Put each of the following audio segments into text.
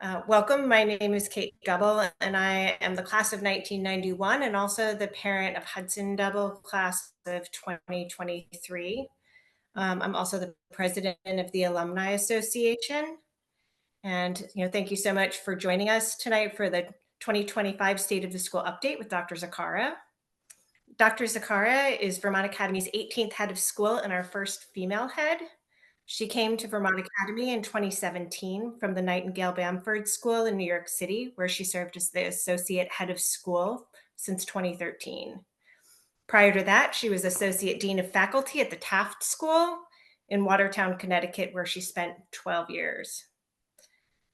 Welcome. My name is Kate Double, and I am the class of 1991 and also the parent of Hudson Double, class of 2023. I'm also the president of the Alumni Association. And, thank you so much for joining us tonight for the 2025 State of the School update with Dr. Zakara. Dr. Zakara is Vermont Academy's 18th head of school and our first female head. She came to Vermont Academy in 2017 from the Nightingale Bamford School in New York City, where she served as the associate head of school since 2013. Prior to that, she was associate dean of faculty at the Taft School in Watertown, Connecticut, where she spent 12 years.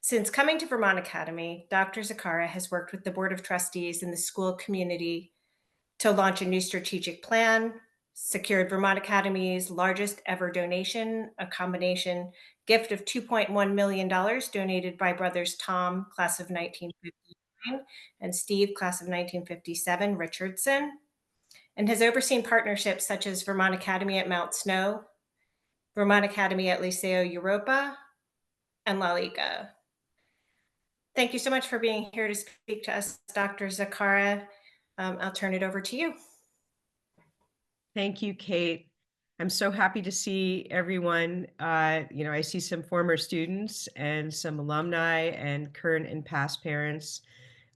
Since coming to Vermont Academy, Dr. Zakara has worked with the Board of Trustees and the school community to launch a new strategic plan, secured Vermont Academy's largest ever donation, a combination gift of $2.1 million donated by brothers Tom, class of 1959, and Steve, class of 1957, Richardson, and has overseen partnerships such as Vermont Academy at Mount Snow, Vermont Academy at Liceo Europa, and La Liga. Thank you so much for being here to speak to us, Dr. Zakara. I'll turn it over to you. Thank you, Kate. I'm so happy to see everyone. I see some former students and some alumni and current and past parents,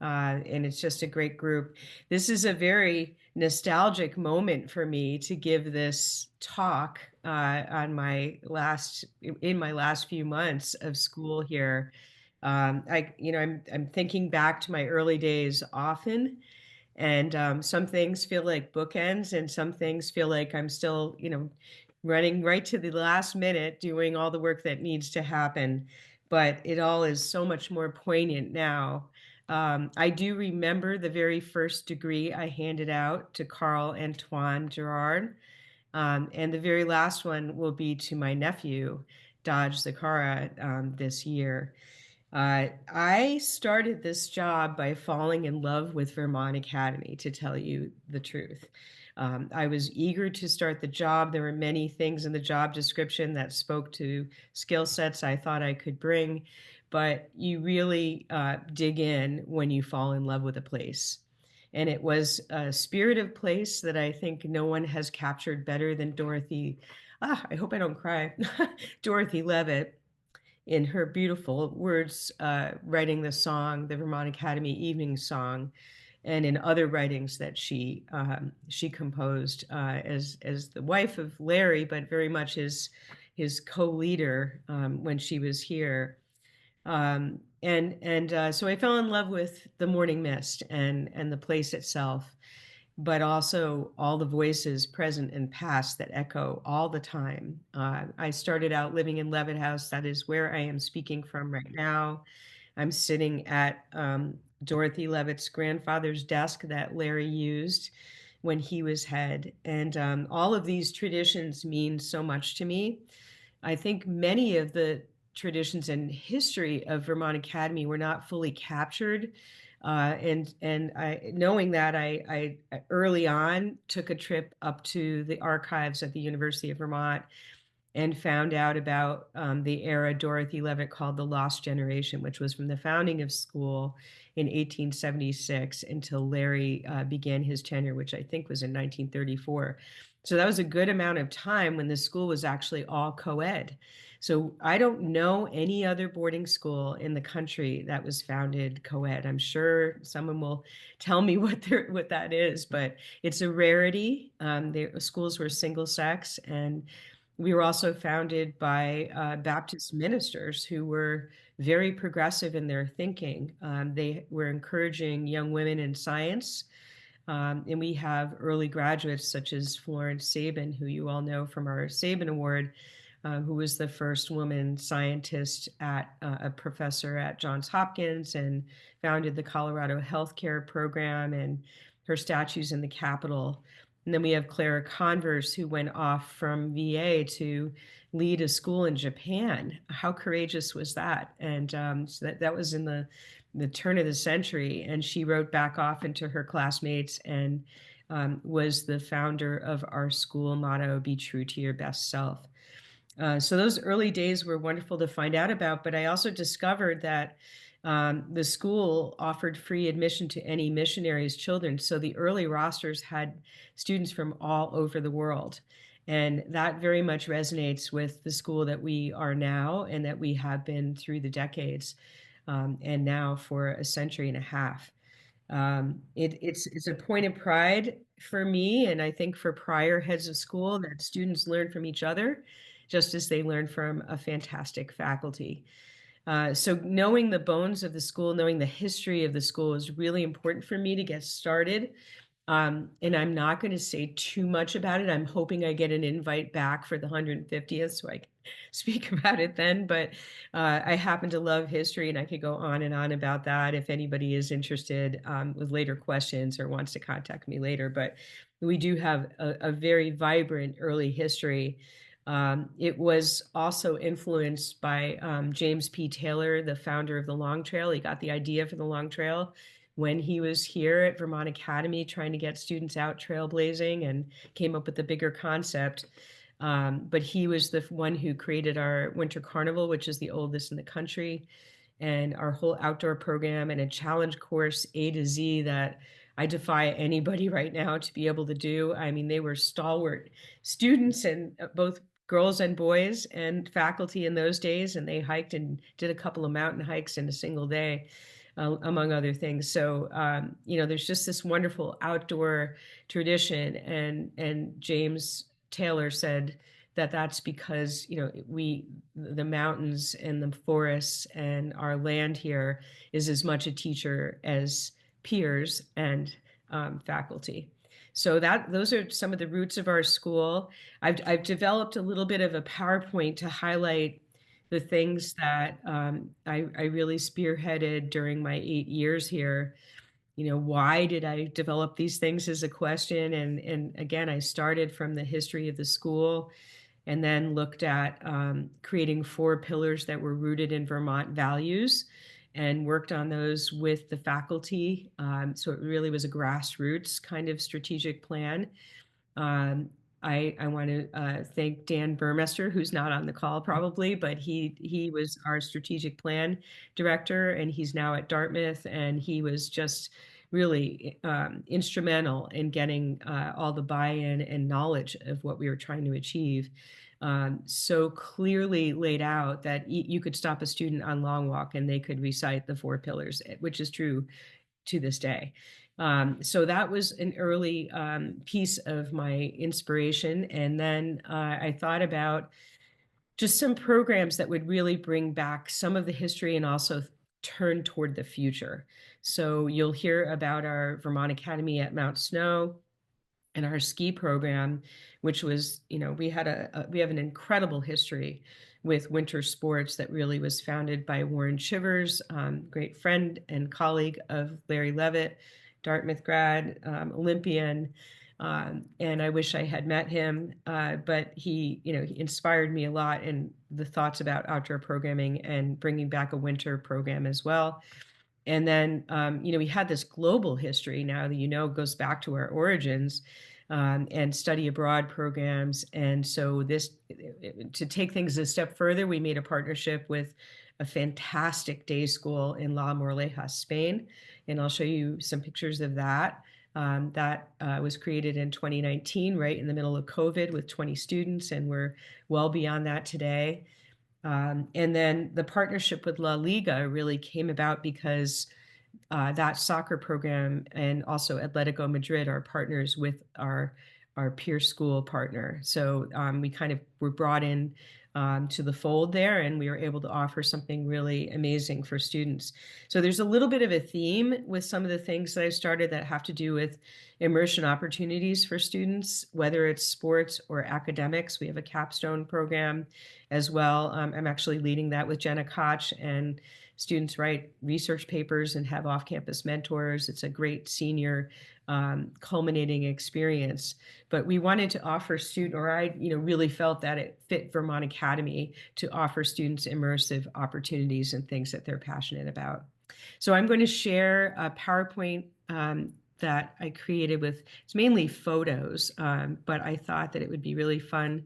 and it's just a great group. This is a very nostalgic moment for me to give this talk on in my last few months of school here. I'm thinking back to my early days often, and some things feel like bookends, and some things feel like I'm still, running right to the last minute, doing all the work that needs to happen. But it all is so much more poignant now. I do remember the very first degree I handed out to Carl Antoine Gerard. And the very last one will be to my nephew, Dodge Zakara, this year. I started this job by falling in love with Vermont Academy, to tell you the truth. I was eager to start the job. There were many things in the job description that spoke to skill sets I thought I could bring, but you really dig in when you fall in love with a place. And it was a spirit of place that I think no one has captured better than I hope I don't cry, Dorothy Levitt, in her beautiful words, writing the song, the Vermont Academy Evening Song, and in other writings that she composed as the wife of Larry, but very much his co-leader when she was here. So I fell in love with the morning mist and the place itself, but also all the voices present and past that echo all the time. I started out living in Levitt House. That is where I am speaking from right now. I'm sitting at Dorothy Levitt's grandfather's desk that Larry used when he was head. And all of these traditions mean so much to me. I think many of the traditions and history of Vermont Academy were not fully captured. Knowing that, I early on took a trip up to the archives at the University of Vermont and found out about the era Dorothy Levitt called the Lost Generation, which was from the founding of school in 1876 until Larry began his tenure, which I think was in 1934. So that was a good amount of time when the school was actually all co-ed. So I don't know any other boarding school in the country that was founded co-ed. I'm sure someone will tell me what that is, but it's a rarity. The schools were single sex, and we were also founded by Baptist ministers who were very progressive in their thinking. They were encouraging young women in science. And we have early graduates such as Florence Sabin, who you all know from our Sabin Award, who was the first woman scientist a professor at Johns Hopkins and founded the Colorado Healthcare Program, and her statue's in the Capitol. And then we have Clara Converse, who went off from VA to lead a school in Japan. How courageous was that? And so that was in the turn of the century. And she wrote back off into her classmates and was the founder of our school motto, "Be true to your best self." So those early days were wonderful to find out about, but I also discovered that the school offered free admission to any missionaries' children. So the early rosters had students from all over the world. And that very much resonates with the school that we are now and that we have been through the decades, and now for a century and a half. It's a point of pride for me, and I think for prior heads of school, that students learn from each other, just as they learn from a fantastic faculty. So knowing the bones of the school, knowing the history of the school is really important for me to get started. And I'm not going to say too much about it. I'm hoping I get an invite back for the 150th so I can speak about it then. But I happen to love history and I could go on and on about that if anybody is interested with later questions or wants to contact me later. But we do have a very vibrant early history. It was also influenced by James P. Taylor, the founder of the Long Trail. He got the idea for the Long Trail when he was here at Vermont Academy trying to get students out trailblazing and came up with the bigger concept. But he was the one who created our Winter Carnival, which is the oldest in the country, and our whole outdoor program and a challenge course A to Z that I defy anybody right now to be able to do. I mean, they were stalwart students and both girls and boys and faculty in those days, and they hiked and did a couple of mountain hikes in a single day, among other things. So, there's just this wonderful outdoor tradition, and James Taylor said that that's because the mountains and the forests and our land here is as much a teacher as peers and faculty. So those are some of the roots of our school. I've developed a little bit of a PowerPoint to highlight the things that I really spearheaded during my 8 years here. Why did I develop these things is a question. And again, I started from the history of the school and then looked at creating 4 pillars that were rooted in Vermont values and worked on those with the faculty. So it really was a grassroots kind of strategic plan. Um, I want to thank Dan Burmester, who's not on the call probably, but he was our strategic plan director, and he's now at Dartmouth, and he was just really instrumental in getting all the buy-in and knowledge of what we were trying to achieve. So clearly laid out that you could stop a student on Long Walk and they could recite the 4 pillars, which is true to this day. So that was an early piece of my inspiration. And then I thought about just some programs that would really bring back some of the history and also turn toward the future. So you'll hear about our Vermont Academy at Mount Snow and our ski program, which was, we have an incredible history with winter sports that really was founded by Warren Shivers, great friend and colleague of Larry Levitt, Dartmouth grad, Olympian. And I wish I had met him, but he inspired me a lot in the thoughts about outdoor programming and bringing back a winter program as well. And then, we had this global history now that, goes back to our origins, and study abroad programs. And so to take things a step further, we made a partnership with a fantastic day school in La Moraleja, Spain. And I'll show you some pictures of that. That was created in 2019, right in the middle of COVID with 20 students, and we're well beyond that today. And then the partnership with La Liga really came about because that soccer program and also Atletico Madrid are partners with our peer school partner. So we kind of were brought in to the fold there, and we were able to offer something really amazing for students. So there's a little bit of a theme with some of the things that I started that have to do with immersion opportunities for students, whether it's sports or academics. We have a capstone program as well. I'm actually leading that with Jenna Koch, and students write research papers and have off-campus mentors. It's a great senior culminating experience. But we wanted to offer I really felt that it fit Vermont Academy to offer students immersive opportunities and things that they're passionate about. So I'm going to share a PowerPoint that I created it's mainly photos, but I thought that it would be really fun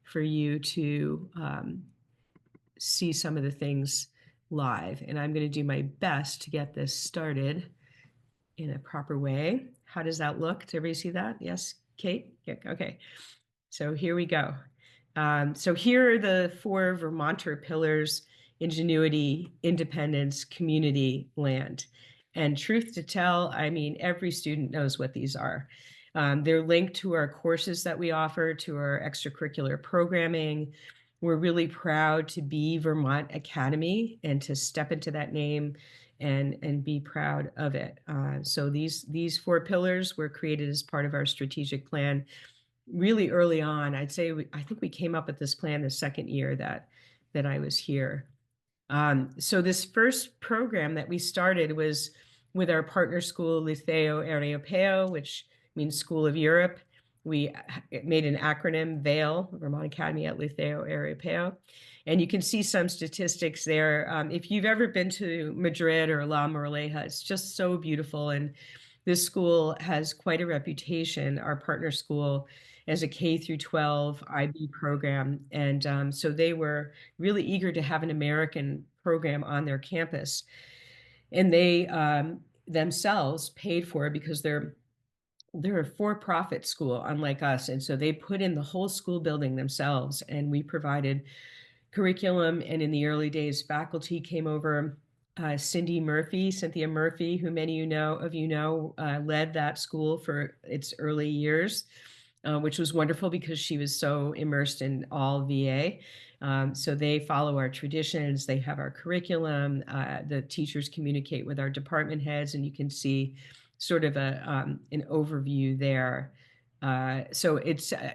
for you to see some of the things live, and I'm going to do my best to get this started in a proper way. How does that look? Does everybody see that? Yes, Kate? Yeah, okay. So here we go. So here are the 4 Vermonter pillars: ingenuity, independence, community, land. And truth to tell, I mean, every student knows what these are. They're linked to our courses that we offer, to our extracurricular programming. We're really proud to be Vermont Academy and to step into that name and be proud of it. So these 4 pillars were created as part of our strategic plan really early on. I'd say I think we came up with this plan the second year that I was here. So this first program that we started was with our partner school, Liceo Europeo, which means School of Europe. We made an acronym, VALE, Vermont Academy at Liceo Europeo. And you can see some statistics there. If you've ever been to Madrid or La Moraleja, it's just so beautiful. And this school has quite a reputation, our partner school, as a K through 12 IB program. And so they were really eager to have an American program on their campus. And they themselves paid for it because they're a for-profit school, unlike us. And so they put in the whole school building themselves, and we provided curriculum. And in the early days, faculty came over. Cynthia Murphy, who many of you know, led that school for its early years, which was wonderful because she was so immersed in all VA. So they follow our traditions. They have our curriculum. The teachers communicate with our department heads, and you can see sort of an overview there. So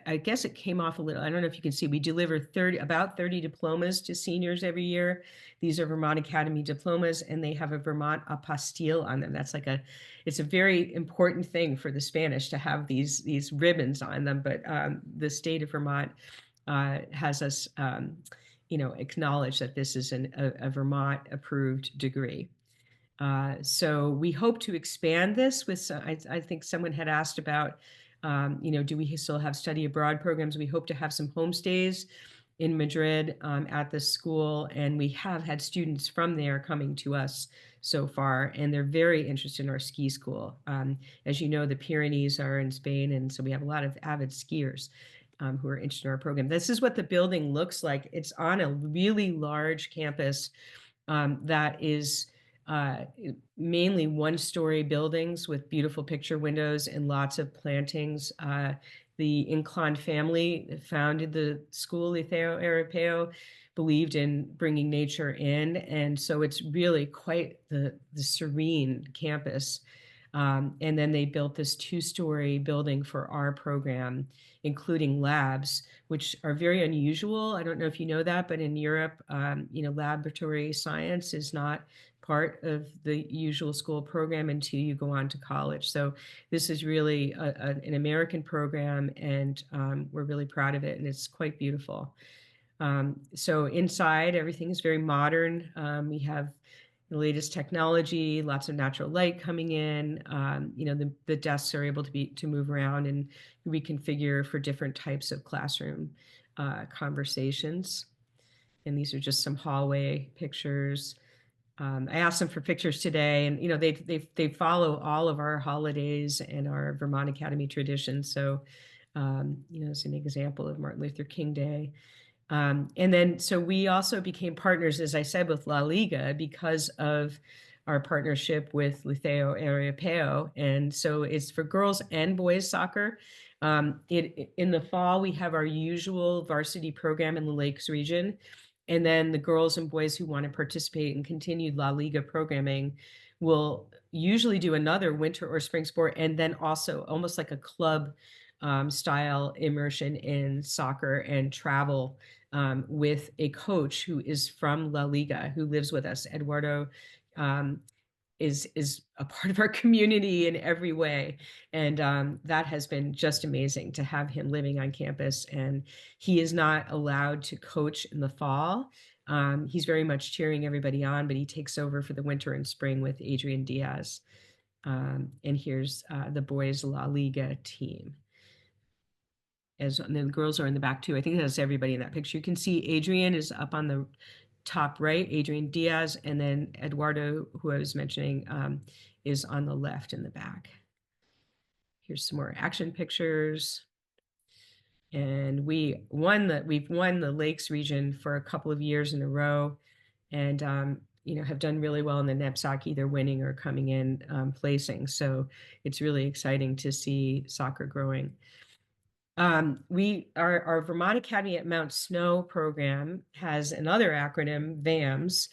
I guess it came off a little. I don't know if you can see, we deliver about 30 diplomas to seniors every year. These are Vermont Academy diplomas, and they have a Vermont apostille on them. It's a very important thing for the Spanish to have these ribbons on them. But the state of Vermont has us, acknowledge that this is a Vermont approved degree. So we hope to expand this with, I think someone had asked about, do we still have study abroad programs? We hope to have some homestays in Madrid at the school, and we have had students from there coming to us so far, and they're very interested in our ski school. As you know, the Pyrenees are in Spain, and so we have a lot of avid skiers who are interested in our program. This is what the building looks like. It's on a really large campus that is mainly 1-story buildings with beautiful picture windows and lots of plantings. The Inclán family founded the school, Liceo Europeo, believed in bringing nature in. And so it's really quite the serene campus. And then they built this 2-story building for our program, including labs, which are very unusual. I don't know if you know that, but in Europe, laboratory science is not part of the usual school program until you go on to college. So this is really an American program, and we're really proud of it, and it's quite beautiful. So inside, everything is very modern. We have the latest technology, lots of natural light coming in. The desks are able to move around and reconfigure for different types of classroom conversations. And these are just some hallway pictures. I asked them for pictures today, and they follow all of our holidays and our Vermont Academy traditions. So, it's an example of Martin Luther King Day. And then, so we also became partners, as I said, with La Liga because of our partnership with Liceo Europeo. And so it's for girls and boys soccer. In the fall, we have our usual varsity program in the Lakes region. And then the girls and boys who want to participate in continued La Liga programming will usually do another winter or spring sport, and then also almost like a club style immersion in soccer and travel with a coach who is from La Liga, who lives with us. Eduardo is a part of our community in every way. And that has been just amazing to have him living on campus. And he is not allowed to coach in the fall. He's very much cheering everybody on, but he takes over for the winter and spring with Adrian Diaz. And here's the boys La Liga team. And then the girls are in the back too. I think that's everybody in that picture. You can see Adrian is up on the top right, Adrian Diaz, and then Eduardo, who I was mentioning, is on the left in the back. Here's some more action pictures. And we've won the Lakes region for a couple of years in a row, and have done really well in the NEPSAC, either winning or coming in placing. So it's really exciting to see soccer growing. Our Vermont Academy at Mount Snow program has another acronym, VAMS,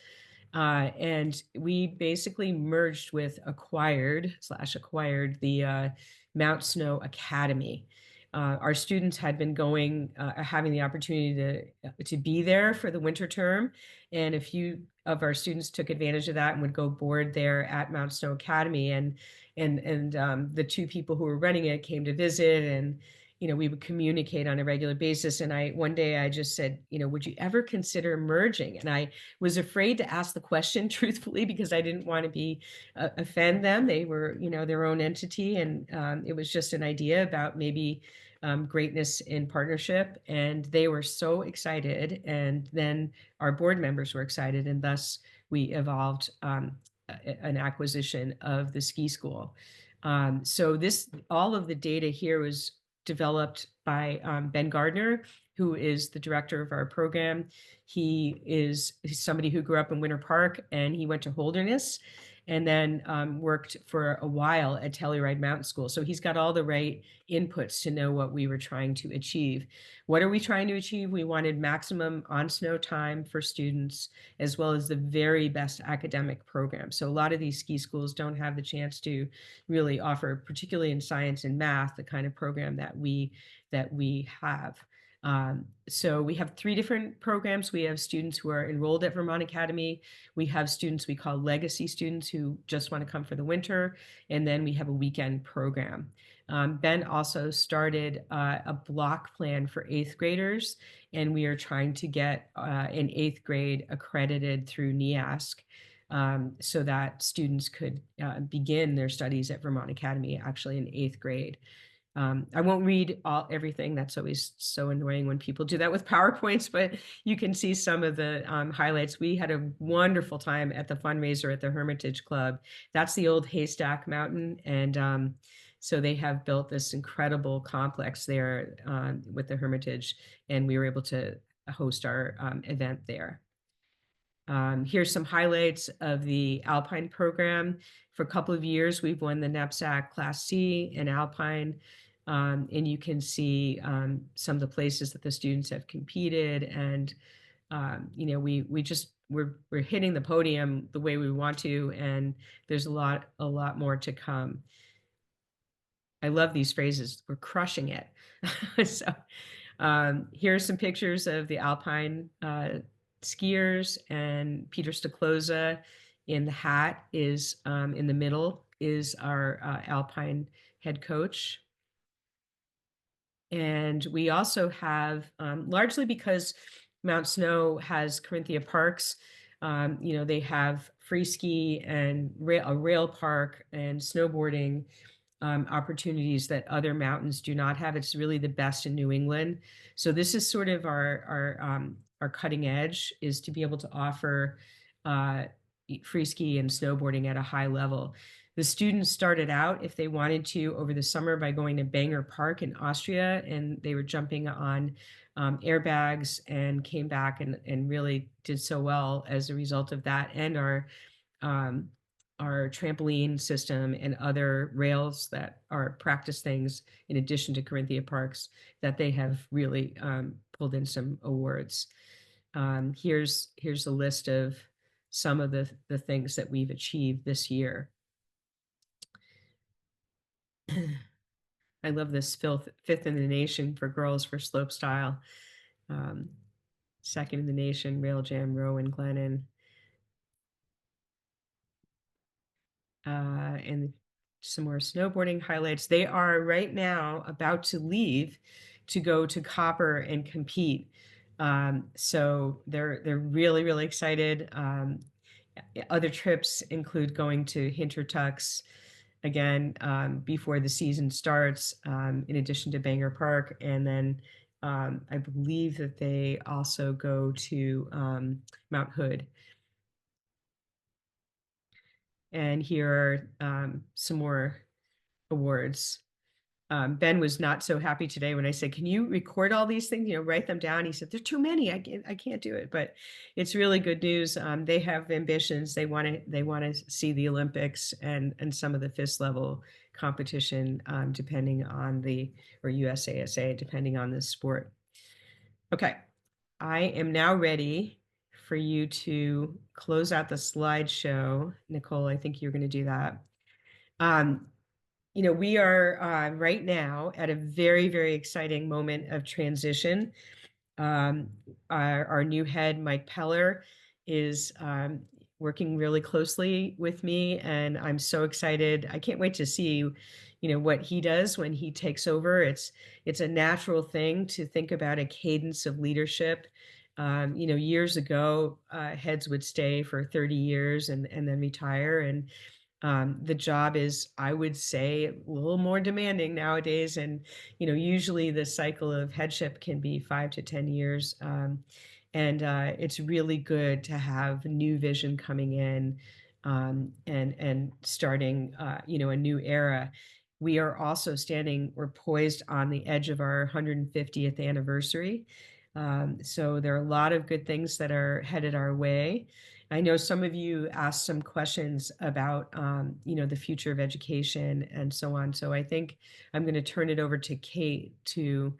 and we basically merged with acquired the Mount Snow Academy. Our students had been having the opportunity to be there for the winter term, and a few of our students took advantage of that and would go board there at Mount Snow Academy. And the two people who were running it came to visit, and we would communicate on a regular basis. And one day I just said, would you ever consider merging? And I was afraid to ask the question truthfully, because I didn't want to offend them. They were, their own entity. And it was just an idea about maybe greatness in partnership. And they were so excited. And then our board members were excited. And thus we evolved an acquisition of the ski school. So all of the data here was developed by Ben Gardner, who is the director of our program. He's somebody who grew up in Winter Park, and he went to Holderness and then worked for a while at Telluride Mountain School. So he's got all the right inputs to know what we were trying to achieve. What are we trying to achieve? We wanted maximum on-snow time for students, as well as the very best academic program. So a lot of these ski schools don't have the chance to really offer, particularly in science and math, the kind of program that we have. So we have 3 different programs. We have students who are enrolled at Vermont Academy. We have students we call legacy students who just want to come for the winter. And then we have a weekend program. Ben also started a block plan for 8th graders, and we are trying to get an 8th grade accredited through NEASC, so that students could begin their studies at Vermont Academy actually in 8th grade. I won't read everything. That's always so annoying when people do that with PowerPoints, but you can see some of the highlights. We had a wonderful time at the fundraiser at the Hermitage Club. That's the old Haystack Mountain. And so they have built this incredible complex there with the Hermitage, and we were able to host our event there. Here's some highlights of the Alpine program. For a couple of years, we've won the NEPSAC Class C in Alpine. And you can see some of the places that the students have competed. And, we're hitting the podium the way we want to, and there's a lot more to come. I love these phrases. We're crushing it. So here are some pictures of the Alpine skiers, and Peter Stoklosa in the hat is in the middle is our Alpine head coach. And we also have, largely because Mount Snow has Carinthia Parks, they have free ski and a rail park and snowboarding opportunities that other mountains do not have. It's really the best in New England. So this is sort of our cutting edge, is to be able to offer free ski and snowboarding at a high level. The students started out, if they wanted to, over the summer by going to Banger Park in Austria, and they were jumping on airbags and came back and really did so well as a result of that, and our trampoline system and other rails that are practice things in addition to Carinthia Parks, that they have really pulled in some awards. Here's a list of some of the things that we've achieved this year. I love this fifth in the nation for girls for slopestyle. Second in the nation, Rail Jam, Rowan, Glennon. And some more snowboarding highlights. They are right now about to leave to go to Copper and compete. So they're really, really excited. Other trips include going to Hintertux again before the season starts, in addition to Banger Park, and then I believe that they also go to Mount Hood. And here are some more awards. Ben was not so happy today when I said, "Can you record all these things? Write them down." He said, "There's too many. I can't do it." But it's really good news. They have ambitions. They want to see the Olympics and some of the FIS level competition, depending on or USASA, depending on the sport. Okay, I am now ready for you to close out the slideshow. Nicole, I think you're going to do that. Um, we are right now at a very, very exciting moment of transition. Our new head, Mike Peller, is working really closely with me, and I'm so excited. I can't wait to see, what he does when he takes over. It's a natural thing to think about a cadence of leadership. Years ago, heads would stay for 30 years and then retire, and the job is, I would say, a little more demanding nowadays. And, usually the cycle of headship can be 5 to 10 years. And it's really good to have new vision coming in, and starting, a new era. We're poised on the edge of our 150th anniversary. So there are a lot of good things that are headed our way. I know some of you asked some questions about, the future of education and so on. So I think I'm going to turn it over to Kate to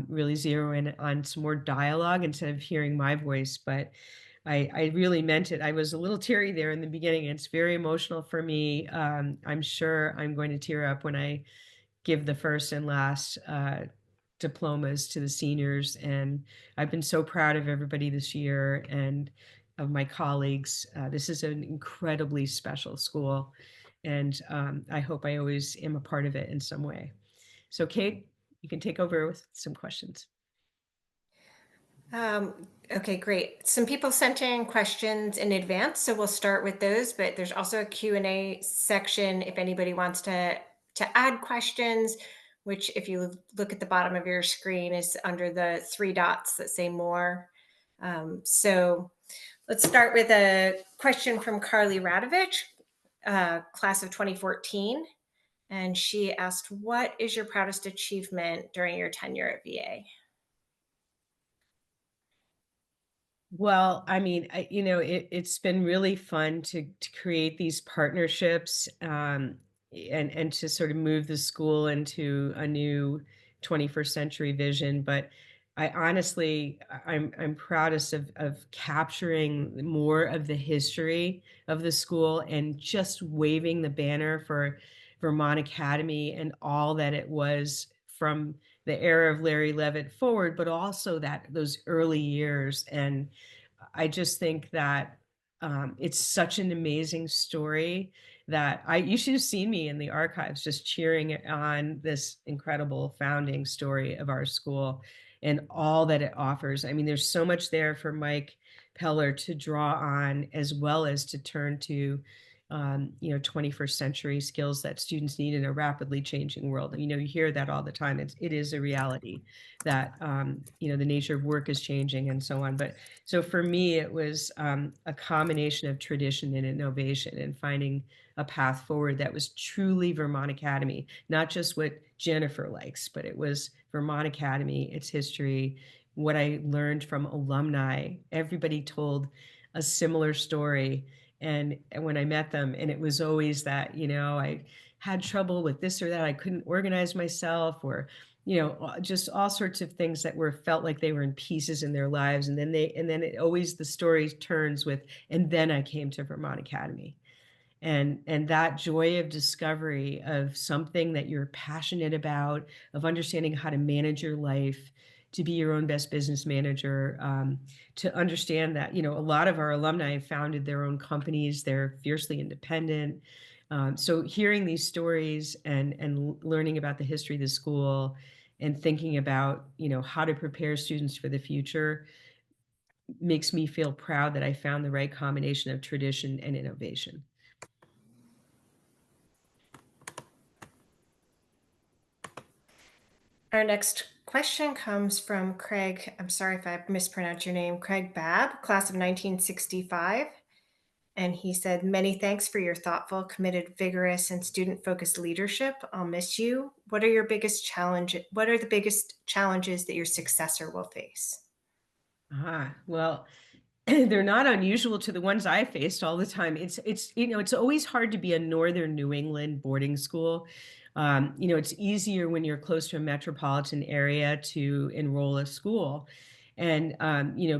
really zero in on some more dialogue instead of hearing my voice. But I really meant it. I was a little teary there in the beginning. It's very emotional for me. I'm sure I'm going to tear up when I give the first and last diplomas to the seniors. And I've been so proud of everybody this year and of my colleagues. This is an incredibly special school, and I hope I always am a part of it in some way. So Kate, you can take over with some questions. Okay, great. Some people sent in questions in advance, so we'll start with those, but there's also a Q&A section if anybody wants to add questions, which if you look at the bottom of your screen is under the three dots that say more. So let's start with a question from Carly Radovich, class of 2014. And she asked, what is your proudest achievement during your tenure at VA? Well, I mean, it's been really fun to create these partnerships, and to sort of move the school into a new 21st century vision. But I honestly, I'm proudest of capturing more of the history of the school and just waving the banner for Vermont Academy and all that it was from the era of Larry Levitt forward, but also those early years. And I just think that it's such an amazing story that you should have seen me in the archives just cheering on this incredible founding story of our school and all that it offers. I mean, there's so much there for Mike Peller to draw on, as well as to turn to 21st century skills that students need in a rapidly changing world. And, you hear that all the time. It is a reality that, the nature of work is changing and so on. But so for me, it was a combination of tradition and innovation and finding a path forward that was truly Vermont Academy, not just what Jennifer likes, but it was Vermont Academy, its history, what I learned from alumni. Everybody told a similar story. And when I met them, and it was always that, I had trouble with this or that, I couldn't organize myself, or just all sorts of things that felt like they were in pieces in their lives. And then it always, the story turns with, and then I came to Vermont Academy. And that joy of discovery of something that you're passionate about, of understanding how to manage your life, to be your own best business manager, to understand that, a lot of our alumni have founded their own companies. They're fiercely independent. So hearing these stories and learning about the history of the school and thinking about, how to prepare students for the future makes me feel proud that I found the right combination of tradition and innovation. Our next Question comes from Craig. I'm sorry if I mispronounced your name. Craig Babb, class of 1965. And he said, "Many thanks for your thoughtful, committed, vigorous, and student-focused leadership. I'll miss you. What are your biggest challenge? What are the biggest challenges that your successor will face?" Well, they're not unusual to the ones I faced all the time. It's always hard to be a northern New England boarding school. It's easier when you're close to a metropolitan area to enroll a school. And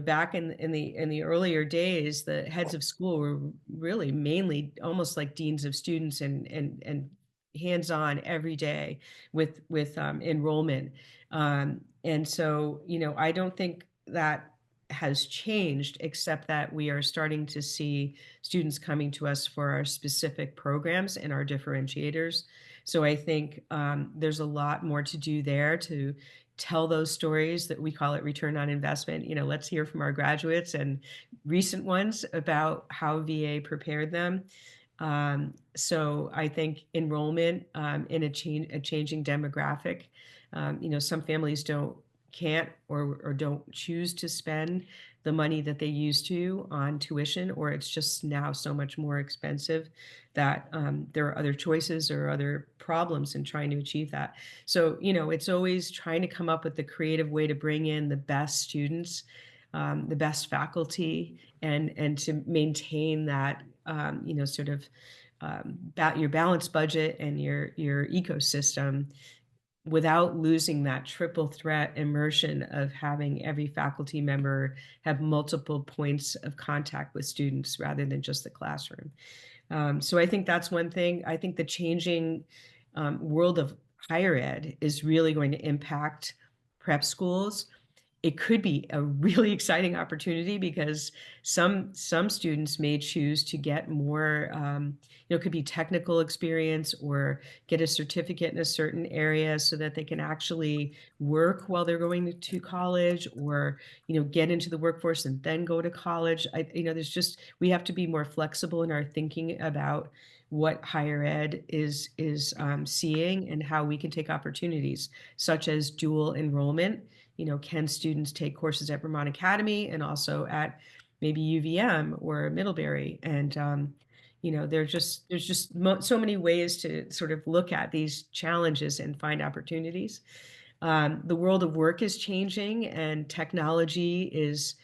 back in the earlier days, the heads of school were really mainly almost like deans of students and hands-on every day with enrollment. And so, I don't think that has changed, except that we are starting to see students coming to us for our specific programs and our differentiators. So I think there's a lot more to do there to tell those stories that we call it return on investment. Let's hear from our graduates and recent ones about how VA prepared them. So I think enrollment in a changing demographic. Some families can't or don't choose to spend the money that they used to on tuition, or it's just now so much more expensive that there are other choices or other problems in trying to achieve that. So, it's always trying to come up with the creative way to bring in the best students, the best faculty, and to maintain that, sort of your balanced budget and your ecosystem without losing that triple threat immersion of having every faculty member have multiple points of contact with students rather than just the classroom. So I think that's one thing. I think the changing world of higher ed is really going to impact prep schools. It could be a really exciting opportunity because some students may choose to get more, it could be technical experience or get a certificate in a certain area so that they can actually work while they're going to college, or get into the workforce and then go to college. We have to be more flexible in our thinking about what higher ed is seeing and how we can take opportunities such as dual enrollment. Can students take courses at Vermont Academy and also at maybe UVM or Middlebury? And there's just so many ways to sort of look at these challenges and find opportunities. The world of work is changing, and technology is,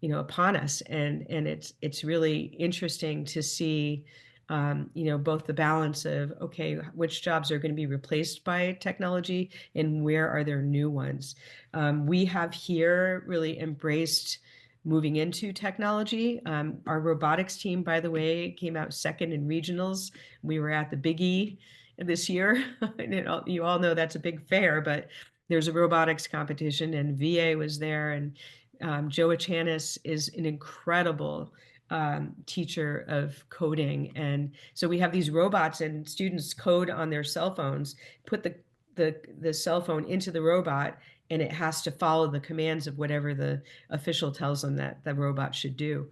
upon us, and it's really interesting to see, both the balance of, okay, which jobs are going to be replaced by technology and where are there new ones. We have here really embraced moving into technology. Our robotics team, by the way, came out second in regionals. We were at the Big E this year. And you all know that's a big fair, but there's a robotics competition, and VA was there. And Joe Achanis is an incredible teacher of coding. And so we have these robots, and students code on their cell phones, put the cell phone into the robot, and it has to follow the commands of whatever the official tells them that the robot should do.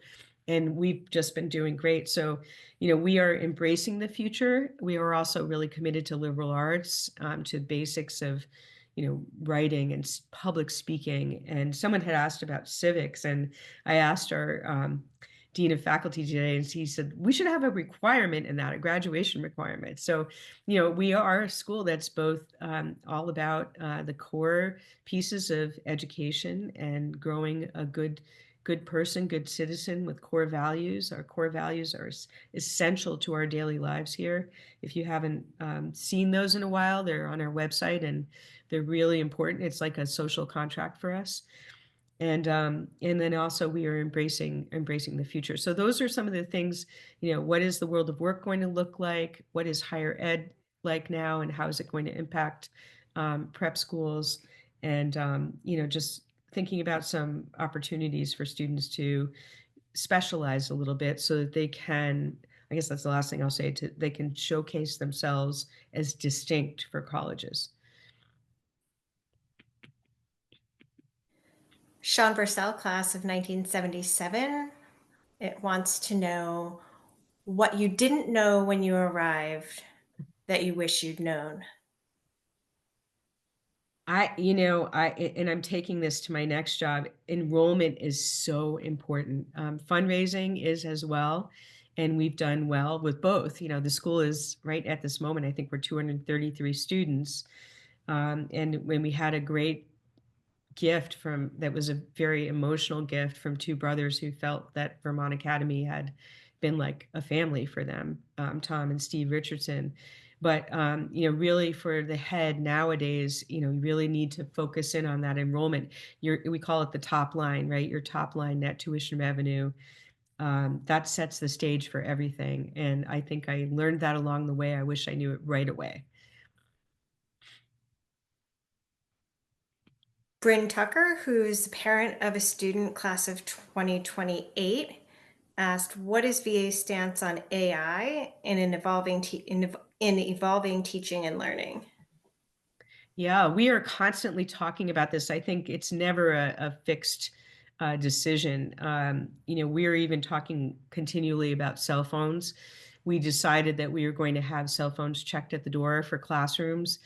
And we've just been doing great. So, we are embracing the future. We are also really committed to liberal arts, to basics of, writing and public speaking. And someone had asked about civics, and I asked our dean of faculty today, and he said we should have a requirement in that, a graduation requirement. So, we are a school that's both all about the core pieces of education and growing a good person, good citizen with core values. Our core values are essential to our daily lives here. If you haven't seen those in a while, they're on our website, and they're really important. It's like a social contract for us. And then also we are embracing the future. So those are some of the things. What is the world of work going to look like? What is higher ed like now, and how is it going to impact prep schools? And just thinking about some opportunities for students to specialize a little bit so that they can, I guess that's the last thing I'll say, they can showcase themselves as distinct for colleges. Sean Bursell, class of 1977. It wants to know what you didn't know when you arrived that you wish you'd known. and I'm taking this to my next job. Enrollment is so important. Fundraising is as well, and we've done well with both. The school is right at this moment. I think we're 233 students, and when we had a great gift from that was a very emotional gift from two brothers who felt that Vermont Academy had been like a family for them, Tom and Steve Richardson. But really for the head nowadays, you really need to focus in on that enrollment. We call it the top line, right? Your top line net tuition revenue. That sets the stage for everything. And I think I learned that along the way. I wish I knew it right away. Bryn Tucker, who's the parent of a student class of 2028, asked, "What is VA's stance on AI in an in evolving teaching and learning?" Yeah, we are constantly talking about this. I think it's never a fixed decision. We're even talking continually about cell phones. We decided that we were going to have cell phones checked at the door for classrooms,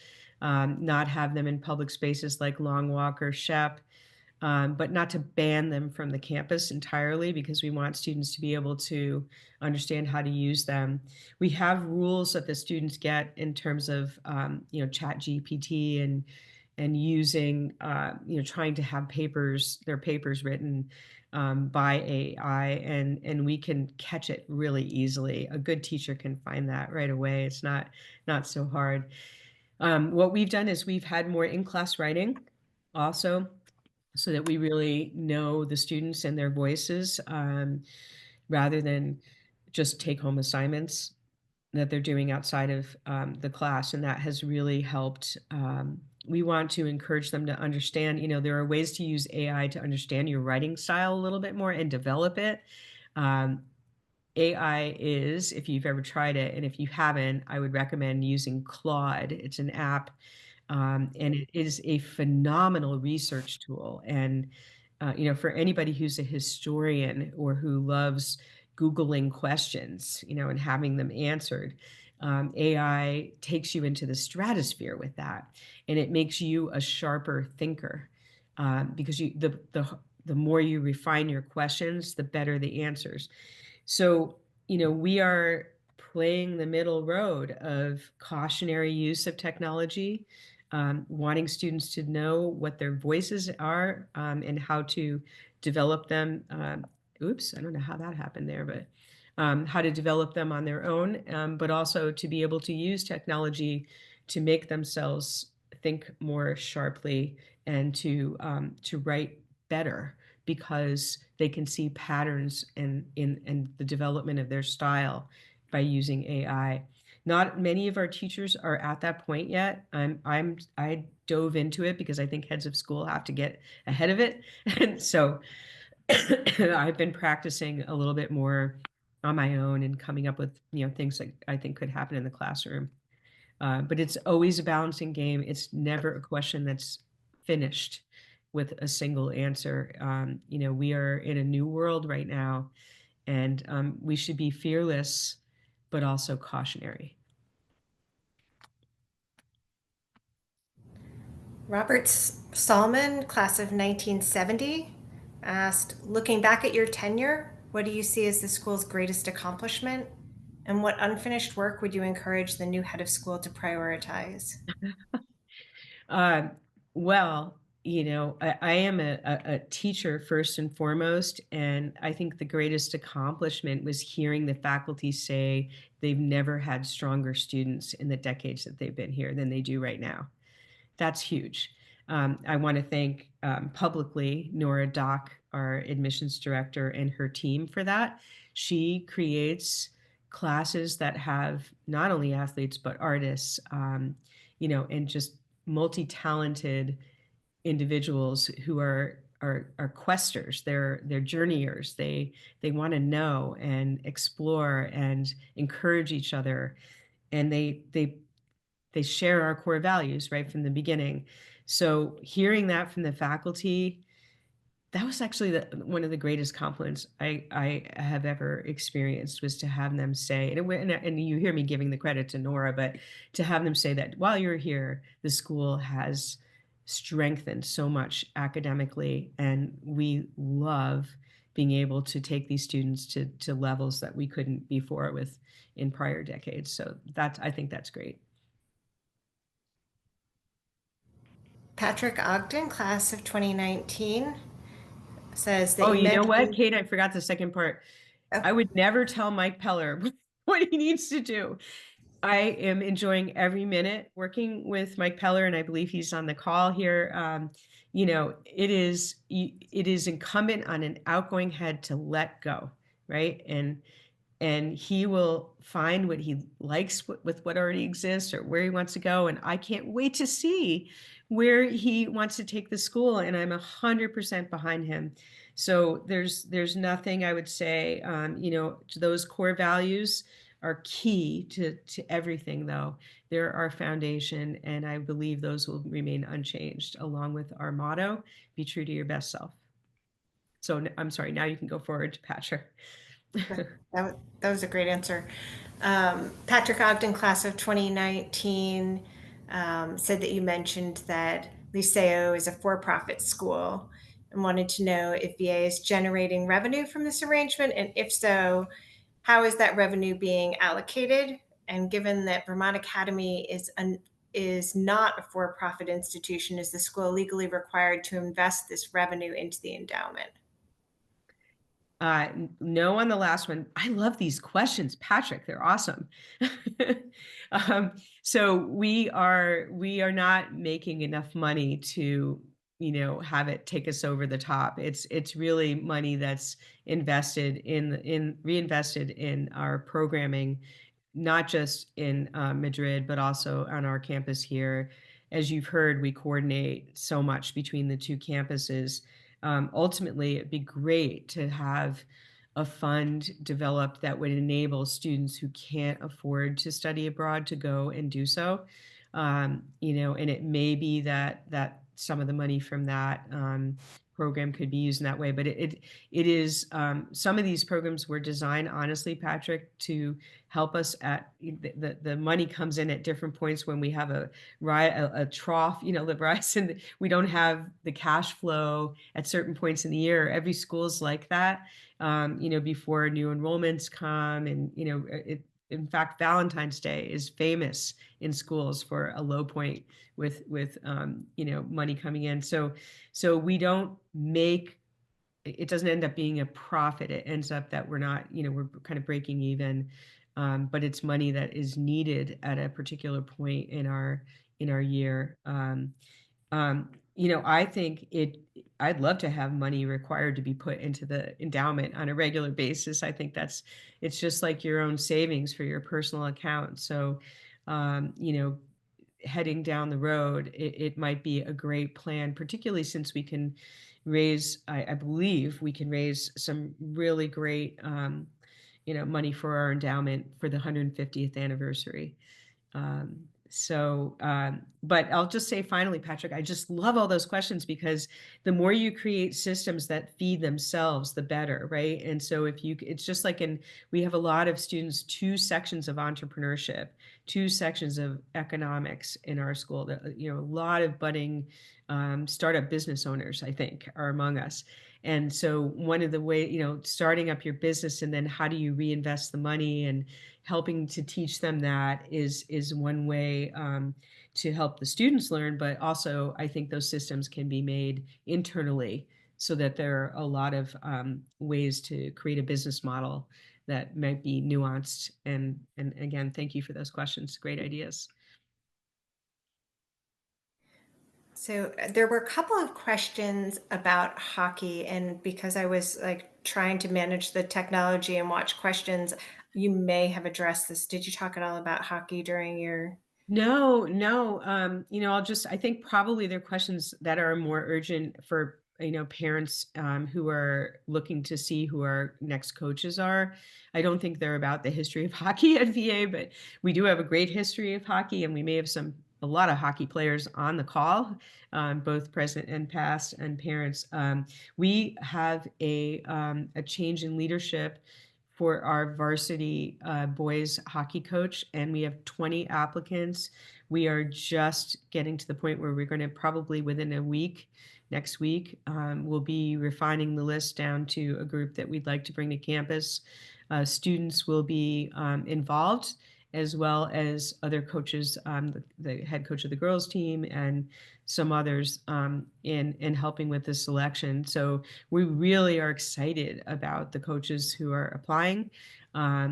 not have them in public spaces like Long Walk or Shep, but not to ban them from the campus entirely because we want students to be able to understand how to use them. We have rules that the students get in terms of, Chat GPT and using, trying to have their papers written by AI, and we can catch it really easily. A good teacher can find that right away. It's not so hard. What we've done is we've had more in-class writing also so that we really know the students and their voices rather than just take home assignments that they're doing outside of the class. And that has really helped. We want to encourage them to understand, there are ways to use AI to understand your writing style a little bit more and develop it. Um, AI is, if you've ever tried it, and if you haven't, I would recommend using Claude. It's an app and it is a phenomenal research tool. And, for anybody who's a historian or who loves Googling questions, and having them answered, AI takes you into the stratosphere with that. And it makes you a sharper thinker because the more you refine your questions, the better the answers. So, we are playing the middle road of cautionary use of technology, wanting students to know what their voices are and how to develop them. Oops, I don't know how that happened there, but how to develop them on their own, but also to be able to use technology to make themselves think more sharply and to write better because they can see patterns in the development of their style by using AI. Not many of our teachers are at that point yet. I dove into it because I think heads of school have to get ahead of it. And so I've been practicing a little bit more on my own and coming up with, things that I think could happen in the classroom. But it's always a balancing game. It's never a question that's finished with a single answer. We are in a new world right now, and we should be fearless, but also cautionary. Robert Stallman, class of 1970, asked, "Looking back at your tenure, what do you see as the school's greatest accomplishment? And what unfinished work would you encourage the new head of school to prioritize?" Um, well, I am a teacher first and foremost, and I think the greatest accomplishment was hearing the faculty say they've never had stronger students in the decades that they've been here than they do right now. That's huge. I want to thank publicly Nora Dock, our admissions director, and her team for that. She creates classes that have not only athletes but artists, and just multi-talented individuals who are questers. They're journeyers. They want to know and explore and encourage each other, and they share our core values right from the beginning. So hearing that from the faculty, that was actually one of the greatest compliments I have ever experienced was to have them say, and you hear me giving the credit to Nora, but to have them say that while you're here, the school has strengthened so much academically, and we love being able to take these students to levels that we couldn't before with in prior decades. So that's I think that's great. Patrick Ogden, class of 2019, says that Oh, you you know what, mentioned. Kate? I forgot the second part. Oh, I would never tell Mike Peller what he needs to do. I am enjoying every minute working with Mike Peller, and I believe he's on the call here. It is incumbent on an outgoing head to let go, right? And he will find what he likes with what already exists or where he wants to go. And I can't wait to see where he wants to take the school. And I'm 100% behind him. So there's nothing I would say, those core values are key to everything, though. They're our foundation, and I believe those will remain unchanged, along with our motto, be true to your best self. So I'm sorry, now you can go forward to Patrick. that was a great answer. Patrick Ogden, class of 2019, said that you mentioned that Liceo is a for-profit school and wanted to know if VA is generating revenue from this arrangement, and if so, how is that revenue being allocated? And given that Vermont Academy is not a for-profit institution, is the school legally required to invest this revenue into the endowment? No on the last one. I love these questions, Patrick. They're awesome. um, so we are not making enough money to, have it take us over the top. It's really money that's invested in reinvested in our programming, not just in Madrid, but also on our campus here. As you've heard, we coordinate so much between the two campuses. Ultimately, it'd be great to have a fund developed that would enable students who can't afford to study abroad to go and do so. And it may be that some of the money from that program could be used in that way. But it is some of these programs were designed, honestly, Patrick, to help us at the money comes in at different points when we have a trough, the rise, and we don't have the cash flow at certain points in the year. Every school's like that, before new enrollments come, and in fact, Valentine's Day is famous in schools for a low point with money coming in. So we don't make it doesn't end up being a profit. It ends up that we're not, we're kind of breaking even. But it's money that is needed at a particular point in our year. I think I'd love to have money required to be put into the endowment on a regular basis. I think it's just like your own savings for your personal account. So, heading down the road, it might be a great plan, particularly since we can I believe we can raise some really great, money for our endowment for the 150th anniversary. But I'll just say finally, Patrick, I just love all those questions because the more you create systems that feed themselves, the better, right? And so it's just like we have a lot of students, 2 sections of entrepreneurship, 2 sections of economics in our school. That a lot of budding startup business owners, I think, are among us. And so one of the way, starting up your business and then how do you reinvest the money and helping to teach them that is one way to help the students learn. But also, I think those systems can be made internally so that there are a lot of ways to create a business model that might be nuanced. And again, thank you for those questions. Great ideas. So there were a couple of questions about hockey, and because I was like trying to manage the technology and watch questions, you may have addressed this. Did you talk at all about hockey during your? No, no. I think probably there are questions that are more urgent for, parents who are looking to see who our next coaches are. I don't think they're about the history of hockey at VA, but we do have a great history of hockey, and we may have a lot of hockey players on the call, both present and past, and parents. We have a change in leadership for our varsity boys hockey coach, and we have 20 applicants. We are just getting to the point where we're going to probably within a week, next week, we'll be refining the list down to a group that we'd like to bring to campus. Students will be involved, as well as other coaches, the head coach of the girls team and some others in helping with the selection. So we really are excited about the coaches who are applying. I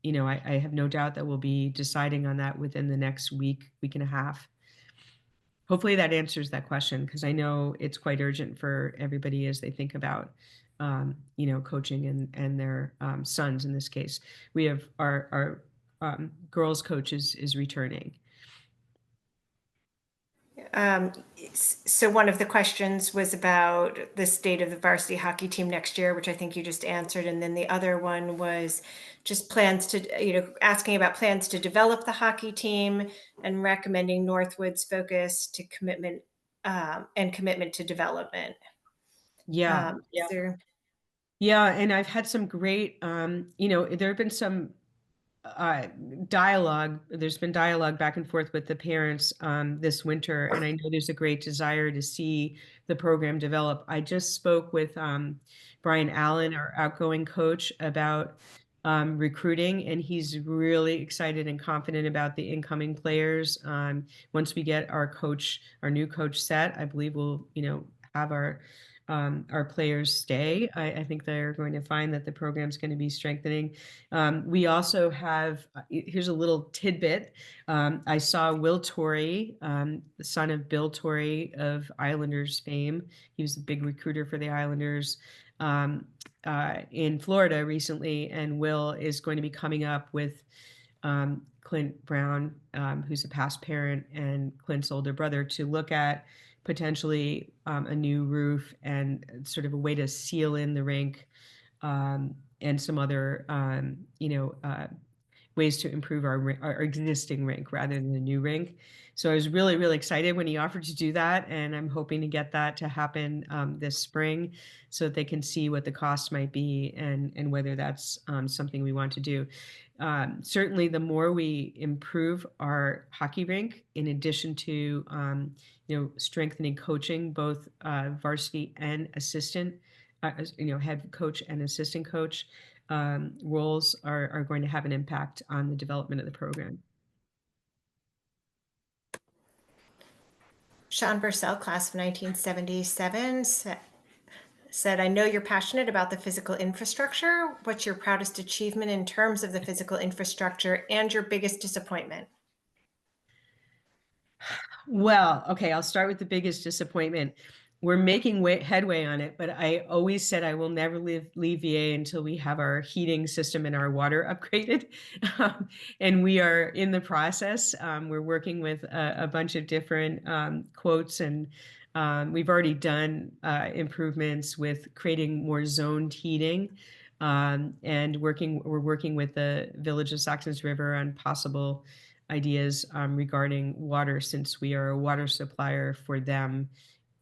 have no doubt that we'll be deciding on that within the next week, week and a half. Hopefully that answers that question, because I know it's quite urgent for everybody as they think about coaching and their sons in this case. We have our girls coach is returning. So one of the questions was about the state of the varsity hockey team next year, which I think you just answered. And then the other one was just plans to, asking about plans to develop the hockey team and recommending Northwood's focus to commitment and commitment to development. Yeah. Is there Yeah, and I've had some great, there have been some dialogue. There's been dialogue back and forth with the parents this winter, and I know there's a great desire to see the program develop. I just spoke with Brian Allen, our outgoing coach, about recruiting, and he's really excited and confident about the incoming players. Once we get our new coach set, I believe we'll, have our players stay. I think they're going to find that the program's going to be strengthening. We also have, here's a little tidbit. I saw Will Torrey, the son of Bill Torrey of Islanders fame. He was a big recruiter for the Islanders in Florida recently, and Will is going to be coming up with Clint Brown, who's a past parent and Clint's older brother, to look at potentially a new roof and sort of a way to seal in the rink, and some other ways to improve our existing rink rather than a new rink. So I was really, really excited when he offered to do that, and I'm hoping to get that to happen this spring so that they can see what the cost might be and whether that's something we want to do. Certainly, the more we improve our hockey rink, in addition to strengthening coaching, both varsity and assistant, head coach and assistant coach roles are going to have an impact on the development of the program. Sean Bursell, class of 1977, said, I know you're passionate about the physical infrastructure. What's your proudest achievement in terms of the physical infrastructure and your biggest disappointment? Well, okay, I'll start with the biggest disappointment. We're making headway on it, but I always said I will never leave VA until we have our heating system and our water upgraded. And we are in the process. We're working with a bunch of different quotes, and we've already done improvements with creating more zoned heating. And we're working with the Village of Saxons River on possible ideas regarding water, since we are a water supplier for them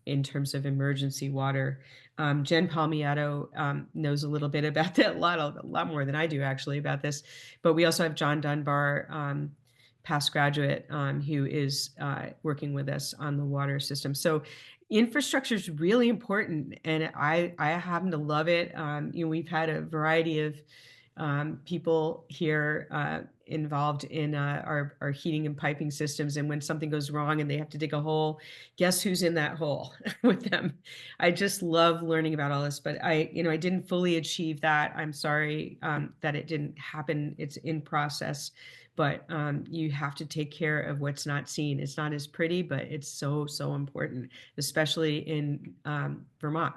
in terms of emergency water. Jen Palmiato knows a little bit about that, a lot more than I do actually about this. But we also have John Dunbar, past graduate, who is working with us on the water system. So infrastructure is really important, and I happen to love it. We've had a variety of people here involved in our heating and piping systems. And when something goes wrong and they have to dig a hole, guess who's in that hole with them? I just love learning about all this, but I didn't fully achieve that. I'm sorry that it didn't happen. It's in process, but you have to take care of what's not seen. It's not as pretty, but it's so, so important, especially in Vermont.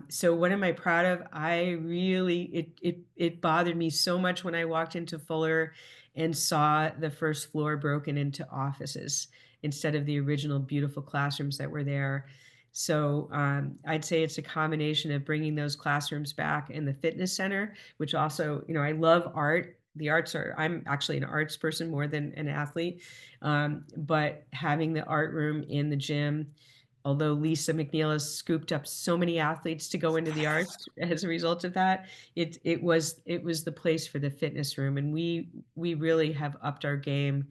So what am I proud of? It bothered me so much when I walked into Fuller and saw the first floor broken into offices instead of the original beautiful classrooms that were there. So I'd say it's a combination of bringing those classrooms back in the fitness center, which also, I love art. I'm actually an arts person more than an athlete, but having the art room in the gym, although Lisa McNeil has scooped up so many athletes to go into the arts as a result of that, it was the place for the fitness room, and we really have upped our game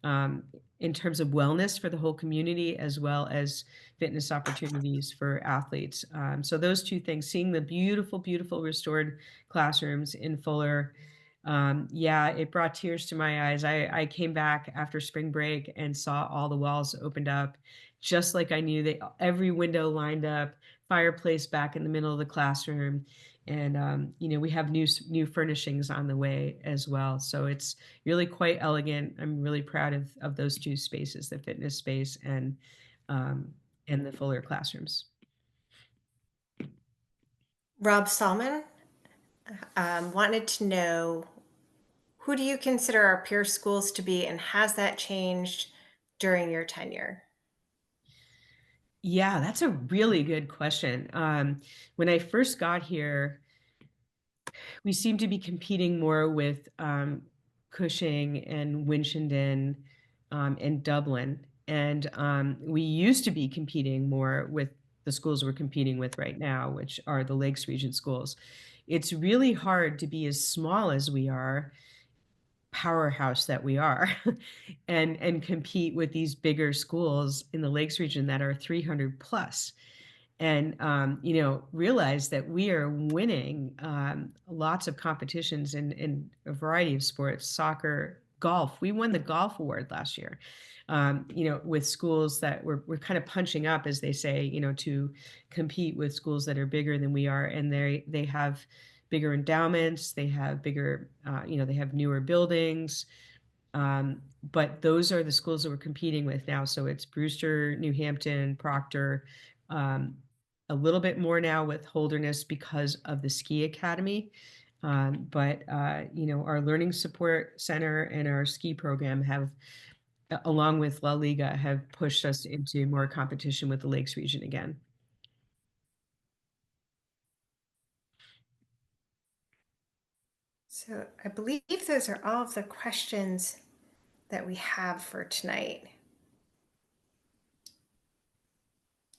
um, in terms of wellness for the whole community as well as fitness opportunities for athletes. So those two things, seeing the beautiful, beautiful restored classrooms in Fuller. Yeah, it brought tears to my eyes. I came back after spring break and saw all the walls opened up, just like I knew they every window lined up, fireplace back in the middle of the classroom, and we have new furnishings on the way as well. So it's really quite elegant. I'm really proud of those two spaces, the fitness space um, and the Fuller classrooms. Rob Salmon wanted to know, who do you consider our peer schools to be, and has that changed during your tenure? Yeah, that's a really good question. When I first got here, we seem to be competing more with Cushing and Winchendon and Dublin. And we used to be competing more with the schools we're competing with right now, which are the Lakes Region schools. It's really hard to be as small as we are, powerhouse that we are, and compete with these bigger schools in the Lakes Region that are 300 plus, and realize that we are winning lots of competitions in a variety of sports: soccer, golf. We won the golf award last year, with schools that we're kind of punching up, as they say, to compete with schools that are bigger than we are, and they have bigger endowments, they have bigger, they have newer buildings, but those are the schools that we're competing with now. So it's Brewster, New Hampton, Proctor, um, a little bit more now with Holderness because of the ski academy. But our learning support center and our ski program have, along with La Liga, have pushed us into more competition with the Lakes region again. So I believe those are all of the questions that we have for tonight.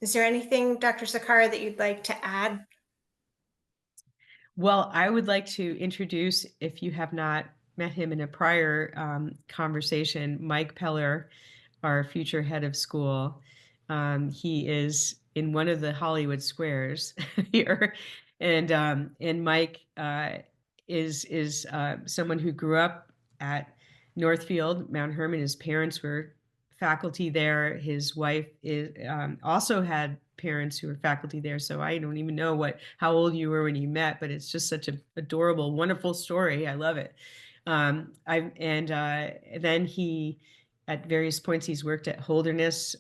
Is there anything, Dr. Sakara, that you'd like to add? Well, I would like to introduce, if you have not met him in a prior conversation, Mike Peller, our future head of school. He is in one of the Hollywood squares here, and Mike is someone who grew up at Northfield, Mount Hermon. His parents were faculty there. His wife also had parents who were faculty there. So I don't even know how old you were when you met, but it's just such an adorable, wonderful story. I love it. Then he, at various points, he's worked at Holderness.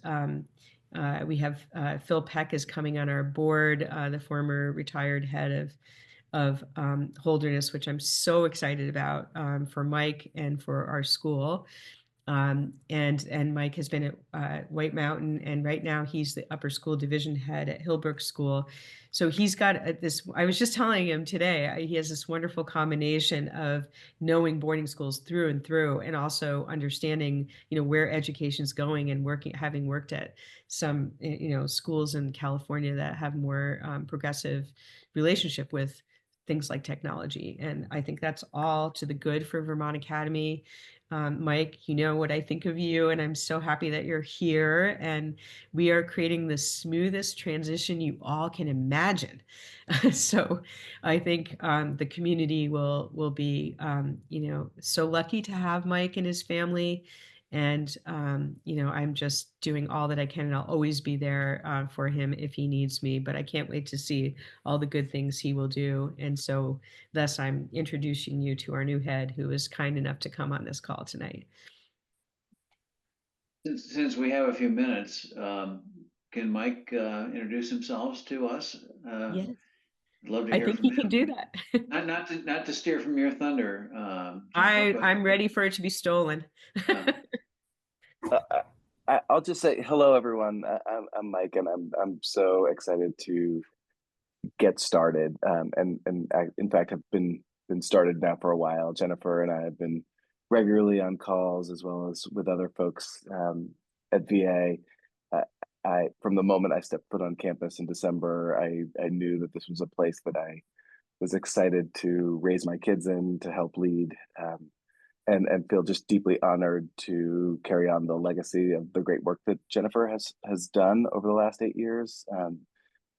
We have Phil Peck is coming on our board, the former retired head of Holderness, which I'm so excited about for Mike and for our school. And Mike has been at White Mountain, and right now he's the upper school division head at Hillbrook School. So he's got this, I was just telling him today, he has this wonderful combination of knowing boarding schools through and through, and also understanding, where education's going, and having worked at some, schools in California that have more progressive relationship with things like technology. And I think that's all to the good for Vermont Academy. Mike, you know what I think of you, and I'm so happy that you're here. And we are creating the smoothest transition you all can imagine. So I think the community will be, so lucky to have Mike and his family. And, I'm just doing all that I can, and I'll always be there for him if he needs me. But I can't wait to see all the good things he will do. And so thus I'm introducing you to our new head, who is kind enough to come on this call tonight. Since we have a few minutes, can Mike introduce himself to us? Yes. Love to I hear think from he him. can do that. Not to steer from your thunder, Jennifer, I'm ready for it to be stolen. I'll just say hello, everyone. I'm Mike, and I'm so excited to get started. And I, in fact, have been started now for a while. Jennifer and I have been regularly on calls, as well as with other folks at VA. from the moment I stepped foot on campus in December, I knew that this was a place that I was excited to raise my kids in, to help lead, and feel just deeply honored to carry on the legacy of the great work that Jennifer has done over the last 8 years.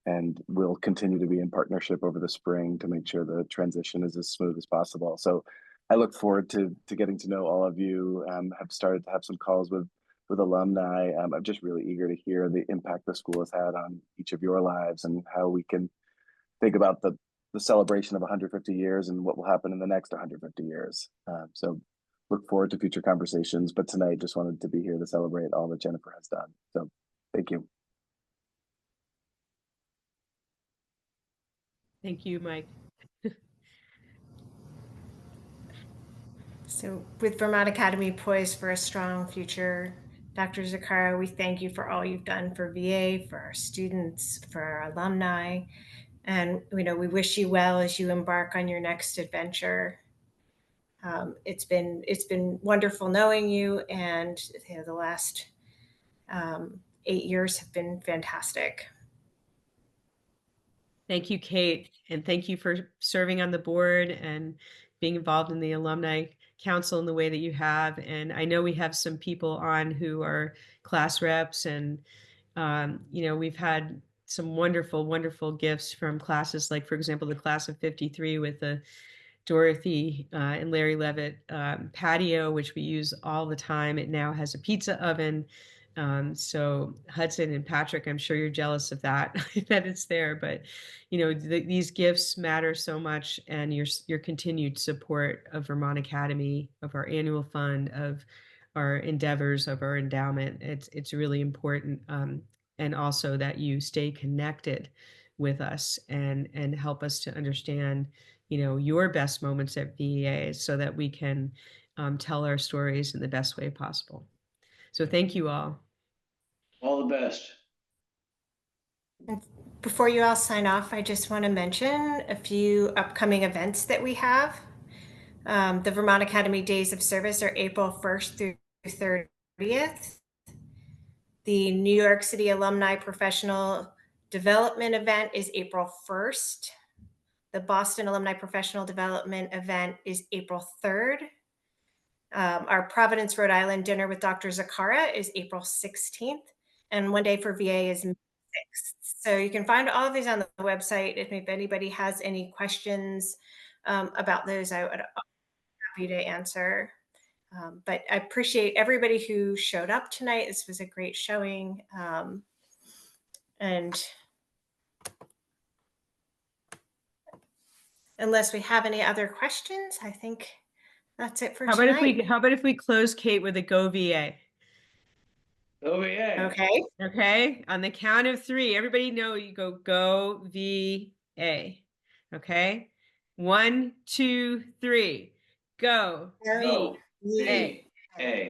And we'll continue to be in partnership over the spring to make sure the transition is as smooth as possible. So I look forward to getting to know all of you. Have started to have some calls with alumni. I'm just really eager to hear the impact the school has had on each of your lives and how we can think about the celebration of 150 years and what will happen in the next 150 years. So look forward to future conversations, but tonight just wanted to be here to celebrate all that Jennifer has done. So thank you. Thank you, Mike. So with Vermont Academy poised for a strong future, Dr. Zaccara, we thank you for all you've done for VA, for our students, for our alumni. And we wish you well as you embark on your next adventure. It's been wonderful knowing you, and the last 8 years have been fantastic. Thank you, Kate, and thank you for serving on the board and being involved in the Alumni Council in the way that you have. And I know we have some people on who are class reps, and we've had some wonderful, wonderful gifts from classes, like, for example, the class of 53 with the Dorothy and Larry Levitt patio, which we use all the time. It now has a pizza oven. So Hudson and Patrick, I'm sure you're jealous of that, that it's there, but these gifts matter so much, and your continued support of Vermont Academy, of our annual fund, of our endeavors, of our endowment. It's really important. And also that you stay connected with us and help us to understand your best moments at VEA, so that we can tell our stories in the best way possible. So thank you all. All the best. Before you all sign off, I just want to mention a few upcoming events that we have. The Vermont Academy Days of Service are April 1st through 30th. The New York City Alumni Professional Development event is April 1st. The Boston Alumni Professional Development event is April 3rd. Our Providence, Rhode Island dinner with Dr. Zaccara is April 16th. And One Day for VA is May 6th. So you can find all of these on the website. If anybody has any questions about those, I would be happy to answer. But I appreciate everybody who showed up tonight. This was a great showing. And unless we have any other questions, I think that's it for tonight. How about if we close, Kate, with a go VA? Oh, yeah. Okay. Okay. On the count of 3, everybody know you go VA. Okay. 1, 2, 3. Go VA. VA.